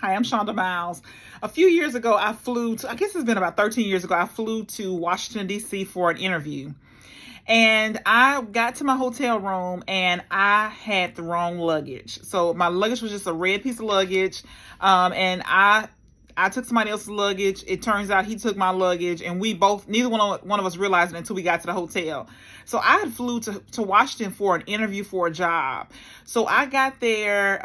Hi, I'm Shonda Miles. A few years ago, I guess it's been about 13 years ago, I flew to Washington, D.C. for an interview. And I got to my hotel room and I had the wrong luggage. So my luggage was just a red piece of luggage. And I took somebody else's luggage. It turns out he took my luggage, and neither one of us realized it until we got to the hotel. So I had flew to Washington for an interview for a job. So I got there,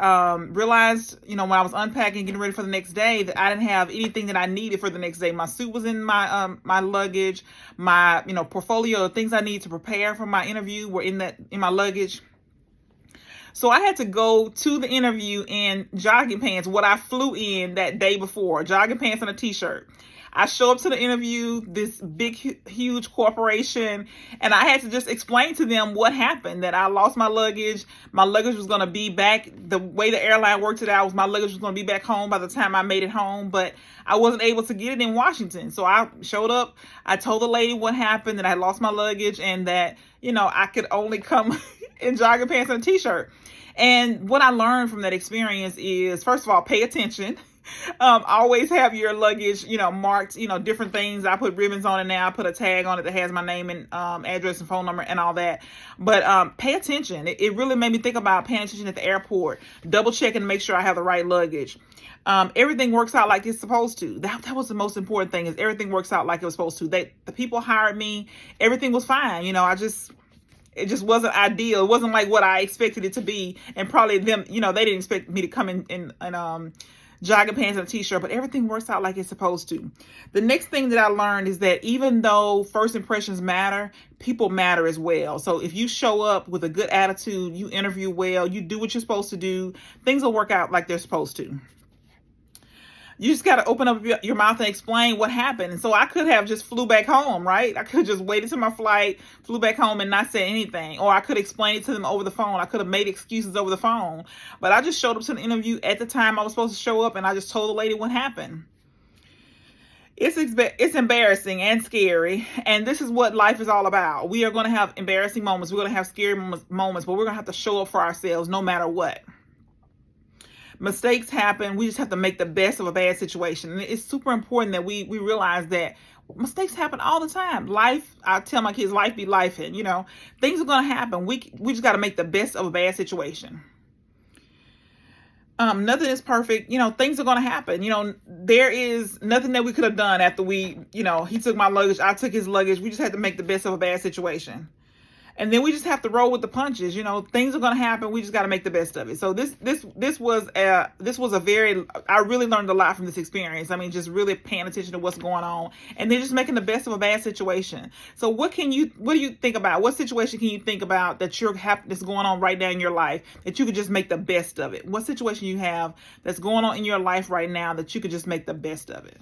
realized, when I was unpacking, getting ready for the next day, that I didn't have anything that I needed for the next day. My suit was in my luggage. My, portfolio of things I needed to prepare for my interview were in my luggage. So I had to go to the interview in jogging pants, what I flew in that day before, jogging pants and a t-shirt. I show up to the interview, this big, huge corporation, and I had to just explain to them what happened, that I lost my luggage. My luggage was going to be back. The way the airline worked it out was my luggage was going to be back home by the time I made it home, but I wasn't able to get it in Washington. So I showed up. I told the lady what happened, that I lost my luggage and that, I could only come in jogging pants and a t-shirt. And what I learned from that experience is, first of all, pay attention. Always have your luggage, marked, different things. I put ribbons on it now. I put a tag on it that has my name and address and phone number and all that. But pay attention. It really made me think about paying attention at the airport, double checking to make sure I have the right luggage. Everything works out like it's supposed to. That was the most important thing, is everything works out like it was supposed to. The people hired me. Everything was fine. It just wasn't ideal. It wasn't like what I expected it to be. And probably them, they didn't expect me to come in jogging pants and a t-shirt, but everything works out like it's supposed to. The next thing that I learned is that even though first impressions matter, people matter as well. So if you show up with a good attitude, you interview well, you do what you're supposed to do, things will work out like they're supposed to. You just got to open up your mouth and explain what happened. And so I could have just flew back home, right? I could have just waited till my flight, flew back home and not said anything. Or I could explain it to them over the phone. I could have made excuses over the phone. But I just showed up to the interview at the time I was supposed to show up, and I just told the lady what happened. It's embarrassing and scary, and this is what life is all about. We are going to have embarrassing moments. We're going to have scary moments, but we're going to have to show up for ourselves no matter what. Mistakes happen. We just have to make the best of a bad situation. And it's super important that we realize that mistakes happen all the time. Life, I tell my kids, life be life. And, things are going to happen. We just got to make the best of a bad situation. Nothing is perfect. Things are going to happen. There is nothing that we could have done after he took my luggage. I took his luggage. We just had to make the best of a bad situation. And then we just have to roll with the punches. Things are going to happen. We just got to make the best of it. So this was I really learned a lot from this experience. I mean, just really paying attention to what's going on, and then just making the best of a bad situation. So what do you think about? What situation can you think about that's going on right now in your life that you could just make the best of it? What situation you have that's going on in your life right now that you could just make the best of it?